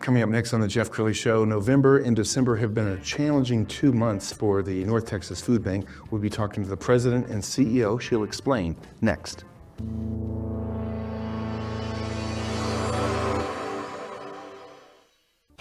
Coming up next on the Jeff Crilley Show, November and December have been a challenging 2 months for the North Texas Food Bank. We'll be talking to the president and CEO. She'll explain next.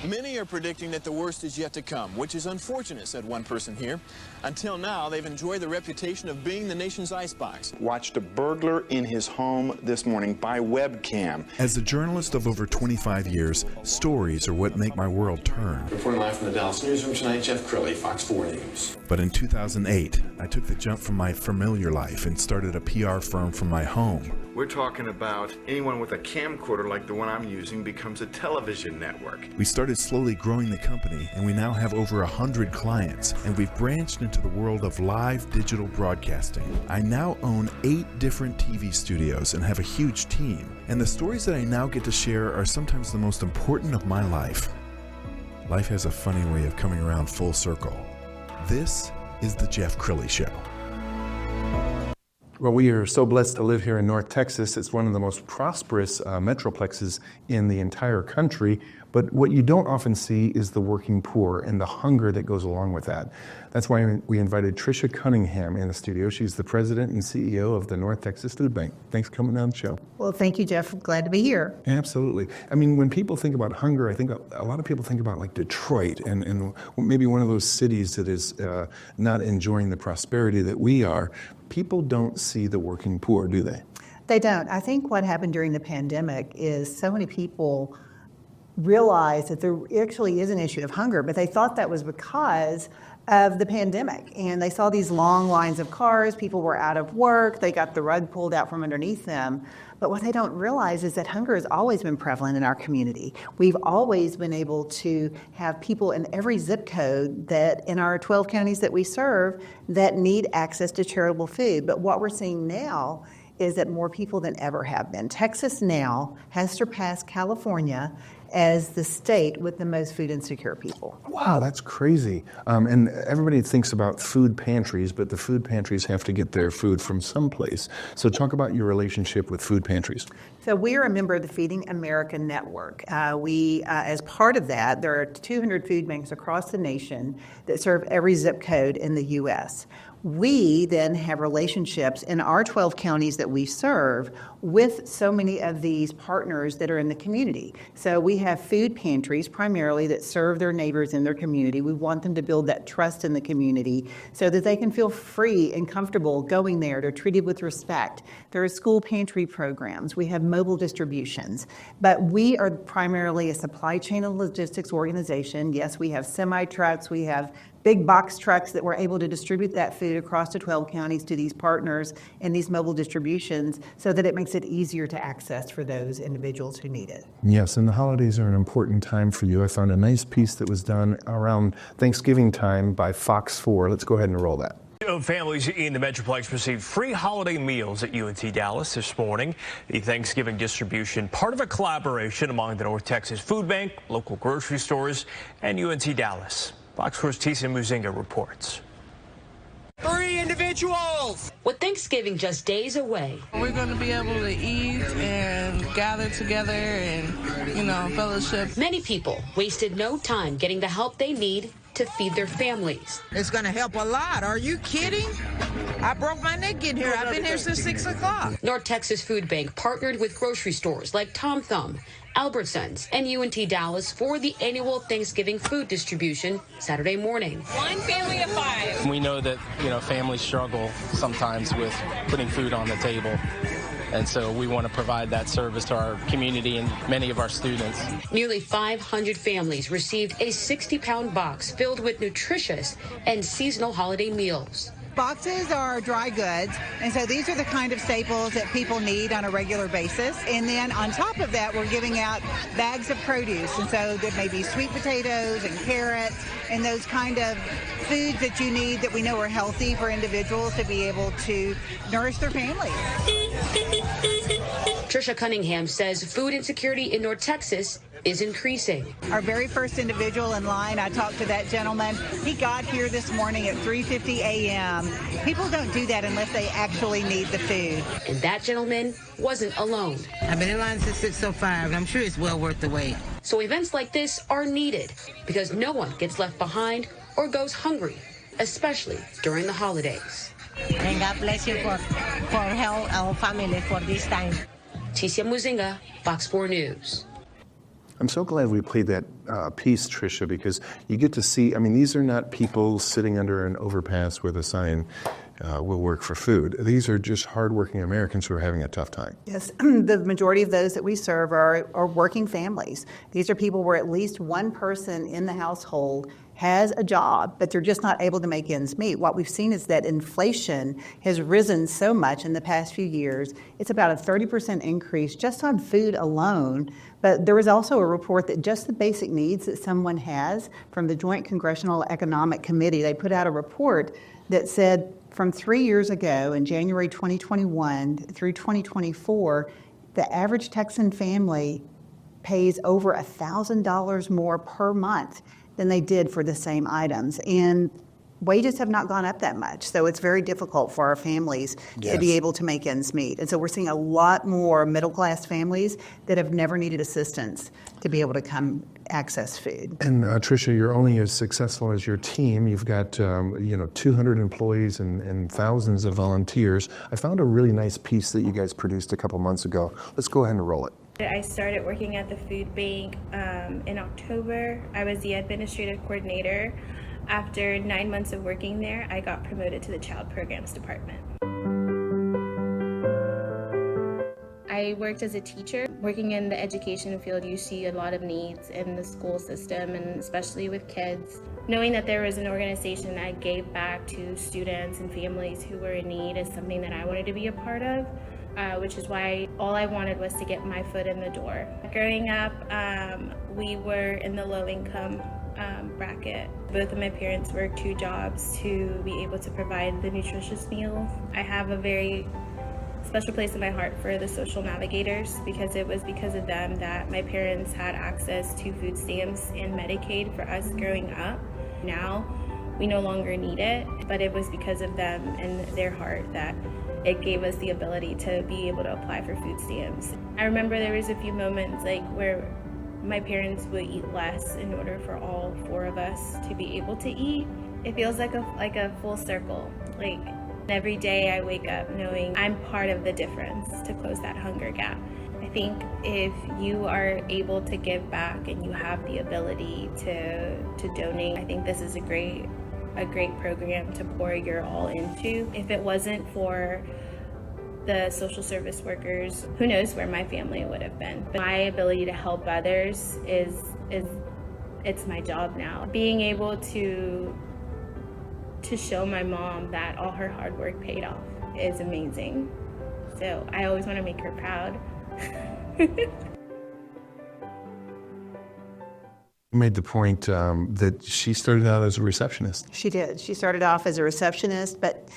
Many are predicting that the worst is yet to come, which is unfortunate, said one person here. Until now, they've enjoyed the reputation of being the nation's icebox. Watched a burglar in his home this morning by webcam. As a journalist of over 25 years, stories are what make my world turn. Reporting live from the Dallas newsroom tonight, Jeff Crilley, Fox 4 News. But in 2008, I took the jump from my familiar life and started a PR firm from my home. We're talking about anyone with a camcorder like the one I'm using becomes a television network. We started slowly growing the company, and we now have over 100 clients, and we've branched into the world of live digital broadcasting. I now own 8 different TV studios and have a huge team, and the stories that I now get to share are sometimes the most important of my life. Life has a funny way of coming around full circle. This is the Jeff Crilley Show. Well, we are so blessed to live here in North Texas. It's one of the most prosperous metroplexes in the entire country. But what you don't often see is the working poor and the hunger that goes along with that. That's why we invited Trisha Cunningham in the studio. She's the president and CEO of the North Texas Food Bank. Thanks for coming on the show. Well, thank you, Jeff. Glad to be here. Absolutely. I mean, when people think about hunger, I think a lot of people think about like Detroit and maybe one of those cities that is not enjoying the prosperity that we are. People don't see the working poor, do they? They don't. I think what happened during the pandemic is so many people realized that there actually is an issue of hunger, but they thought that was because of the pandemic. And they saw these long lines of cars, people were out of work, they got the rug pulled out from underneath them. But what they don't realize is that hunger has always been prevalent in our community. We've always been able to have people in every zip code that in our 12 counties that we serve that need access to charitable food. But what we're seeing now is that more people than ever have been. Texas now has surpassed California as the state with the most food insecure people. Wow, that's crazy. And everybody thinks about food pantries, but the food pantries have to get their food from someplace. So talk about your relationship with food pantries. So we are a member of the Feeding America Network. As part of that, there are 200 food banks across the nation that serve every zip code in the U.S. We then have relationships in our 12 counties that we serve with so many of these partners that are in the community. So we have food pantries primarily that serve their neighbors in their community. We want them to build that trust in the community so that they can feel free and comfortable going there. They're treated with respect. There are school pantry programs. We have mobile distributions. But we are primarily a supply chain and logistics organization. Yes, we have semi-trucks. We have big box trucks that were able to distribute that food across the 12 counties to these partners and these mobile distributions so that it makes it easier to access for those individuals who need it. Yes, and the holidays are an important time for you. I found a nice piece that was done around Thanksgiving time by Fox 4. Let's go ahead and roll that. Families in the Metroplex received free holiday meals at UNT Dallas this morning. The Thanksgiving distribution, part of a collaboration among the North Texas Food Bank, local grocery stores, and UNT Dallas. Fox 4's Tisa Muzinga reports. 3 individuals! With Thanksgiving just days away, we're going to be able to eat and gather together and, fellowship. Many people wasted no time getting the help they need to feed their families. It's going to help a lot. Are you kidding? I broke my neck getting here. I've been here since 6 o'clock. North Texas Food Bank partnered with grocery stores like Tom Thumb, Albertsons, and UNT Dallas for the annual Thanksgiving food distribution Saturday morning. One family of 5. We know that, families struggle sometimes with putting food on the table. And so we want to provide that service to our community and many of our students. Nearly 500 families received a 60-pound box filled with nutritious and seasonal holiday meals. Boxes are dry goods, and so these are the kind of staples that people need on a regular basis. And then on top of that, we're giving out bags of produce, and so there may be sweet potatoes and carrots and those kind of foods that you need that we know are healthy for individuals to be able to nourish their families. Trisha Cunningham says food insecurity in North Texas is increasing. Our very first individual in line, I talked to that gentleman. He got here this morning at 3:50 a.m. People don't do that unless they actually need the food. And that gentleman wasn't alone. I've been in line since 6:05, and I'm sure it's well worth the wait. So events like this are needed because no one gets left behind or goes hungry, especially during the holidays. And God bless you for help our family for this time. Ticia Muzinga, Fox 4 News. I'm so glad we played that piece, Trisha, because you get to see, I mean, these are not people sitting under an overpass with a sign, will work for food. These are just hardworking Americans who are having a tough time. Yes, the majority of those that we serve are working families. These are people where at least one person in the household has a job, but they're just not able to make ends meet. What we've seen is that inflation has risen so much in the past few years. It's about a 30% increase just on food alone. But there was also a report that just the basic needs that someone has from the Joint Congressional Economic Committee, they put out a report that said from 3 years ago in January 2021 through 2024, the average Texan family pays over $1,000 more per month than they did for the same items. And wages have not gone up that much. So it's very difficult for our families to be able to make ends meet. And so we're seeing a lot more middle-class families that have never needed assistance to be able to come access food. And Trisha, you're only as successful as your team. You've got 200 employees and thousands of volunteers. I found a really nice piece that you guys produced a couple months ago. Let's go ahead and roll it. I started working at the food bank in October. I was the administrative coordinator. After 9 months of working there, I got promoted to the child programs department. I worked as a teacher. Working in the education field, you see a lot of needs in the school system, and especially with kids. Knowing that there was an organization that gave back to students and families who were in need is something that I wanted to be a part of. Which is why all I wanted was to get my foot in the door. Growing up, we were in the low-income bracket. Both of my parents worked 2 jobs to be able to provide the nutritious meal. I have a very special place in my heart for the social navigators because it was because of them that my parents had access to food stamps and Medicaid for us growing up. Now, we no longer need it, but it was because of them and their heart that it gave us the ability to be able to apply for food stamps. I remember there was a few moments where my parents would eat less in order for all 4 of us to be able to eat. It feels like a full circle. Every day I wake up knowing I'm part of the difference to close that hunger gap. I think if you are able to give back and you have the ability to donate, I think this is a great program to pour your all into. If it wasn't for the social service workers, who knows where my family would have been. But my ability to help others it's my job now. Being able to show my mom that all her hard work paid off is amazing. So I always want to make her proud. You made the point that she started out as a receptionist. She did. She started off as a receptionist, but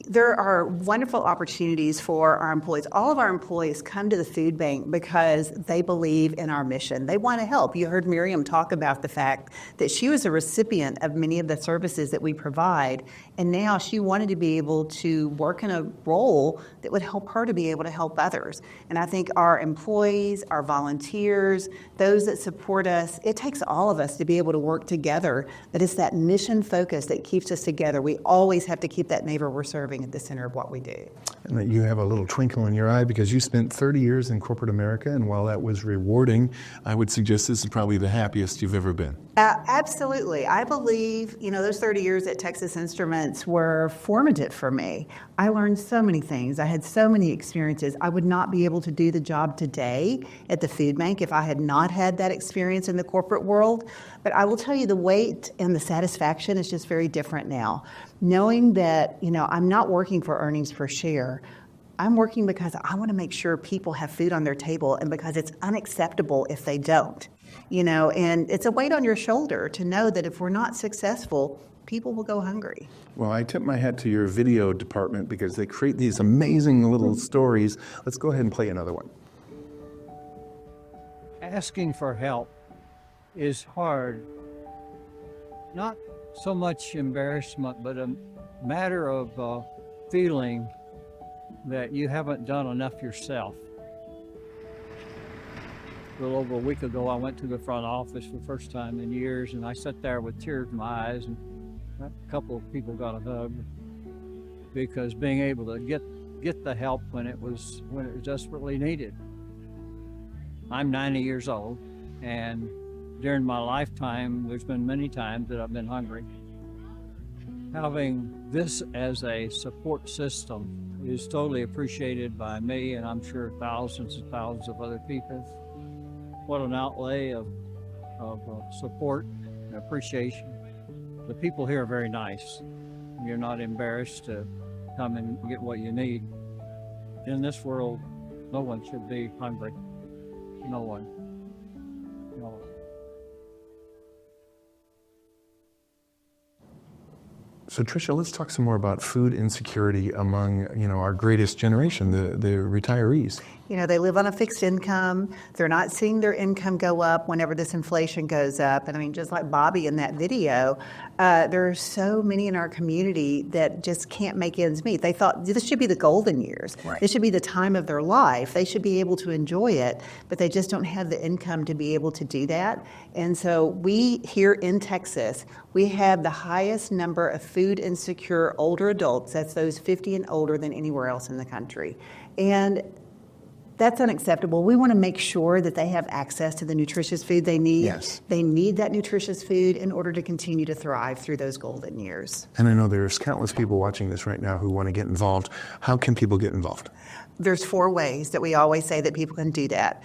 there are wonderful opportunities for our employees. All of our employees come to the food bank because they believe in our mission. They want to help. You heard Miriam talk about the fact that she was a recipient of many of the services that we provide, and now she wanted to be able to work in a role that would help her to be able to help others. And I think our employees, our volunteers, those that support us, it takes all of us to be able to work together. That it's that mission focus that keeps us together. We always have to keep that neighbor we're serving at the center of what we do. And that you have a little twinkle in your eye because you spent 30 years in corporate America, and while that was rewarding, I would suggest this is probably the happiest you've ever been. Absolutely. I believe, those 30 years at Texas Instruments were formative for me. I learned so many things. I had so many experiences. I would not be able to do the job today at the food bank if I had not had that experience in the corporate world. But I will tell you, the weight and the satisfaction is just very different now. Knowing that, I'm not working for earnings per share. I'm working because I want to make sure people have food on their table, and because it's unacceptable if they don't. And it's a weight on your shoulder to know that if we're not successful, people will go hungry. Well, I tip my hat to your video department because they create these amazing little stories. Let's go ahead and play another one. Asking for help is hard. Not so much embarrassment, but a matter of feeling that you haven't done enough yourself. little over a week ago, I went to the front office for the first time in years, and I sat there with tears in my eyes, and a couple of people got a hug, because being able to get the help when it was desperately needed. I'm 90 years old, and during my lifetime, there's been many times that I've been hungry. Having this as a support system is totally appreciated by me, and I'm sure thousands and thousands of other people. What an outlay of support and appreciation. The people here are very nice. You're not embarrassed to come and get what you need. In this world, no one should be hungry. No one. No one. So Trisha, let's talk some more about food insecurity among, our greatest generation, the retirees. They live on a fixed income. They're not seeing their income go up whenever this inflation goes up. And I mean, just like Bobby in that video, there are so many in our community that just can't make ends meet. They thought this should be the golden years. Right. This should be the time of their life. They should be able to enjoy it, but they just don't have the income to be able to do that. And so we here in Texas, we have the highest number of food insecure older adults, that's those 50 and older, than anywhere else in the country. And that's unacceptable. We want to make sure that they have access to the nutritious food they need. Yes. They need that nutritious food in order to continue to thrive through those golden years. And I know there's countless people watching this right now who want to get involved. How can people get involved? There's 4 ways that we always say that people can do that.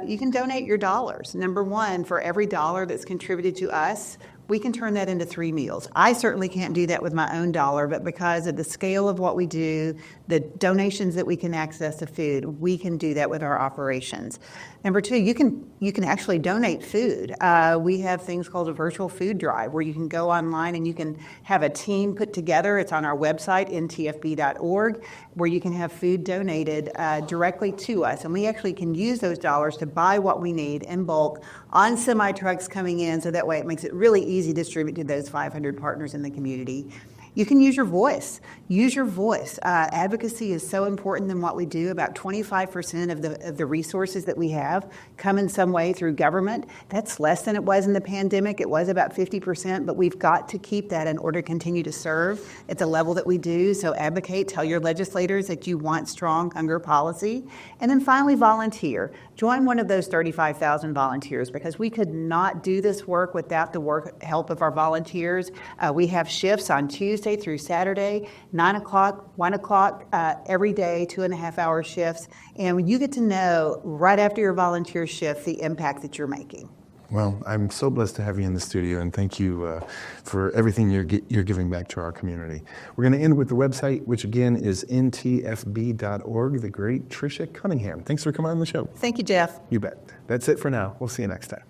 You can donate your dollars. Number one, for every dollar that's contributed to us, we can turn that into 3 meals. I certainly can't do that with my own dollar, but because of the scale of what we do, the donations that we can access to food, we can do that with our operations. Number 2, you can actually donate food. We have things called a virtual food drive, where you can go online and you can have a team put together. It's on our website, ntfb.org, where you can have food donated directly to us. And we actually can use those dollars to buy what we need in bulk on semi-trucks coming in, so that way it makes it really easy to distribute to those 500 partners in the community. You can use your voice. Use your voice. Advocacy is so important in what we do. About 25% of the resources that we have come in some way through government. That's less than it was in the pandemic. It was about 50%, but we've got to keep that in order to continue to serve at the level that we do. So advocate, tell your legislators that you want strong hunger policy. And then finally, volunteer. Join one of those 35,000 volunteers, because we could not do this work without the help of our volunteers. We have shifts on Tuesday through Saturday, 9 o'clock, 1 o'clock, every day, 2.5-hour shifts. And you get to know right after your volunteer shift the impact that you're making. Well, I'm so blessed to have you in the studio, and thank you for everything you're giving back to our community. We're going to end with the website, which again is ntfb.org, the great Trisha Cunningham. Thanks for coming on the show. Thank you, Jeff. You bet. That's it for now. We'll see you next time.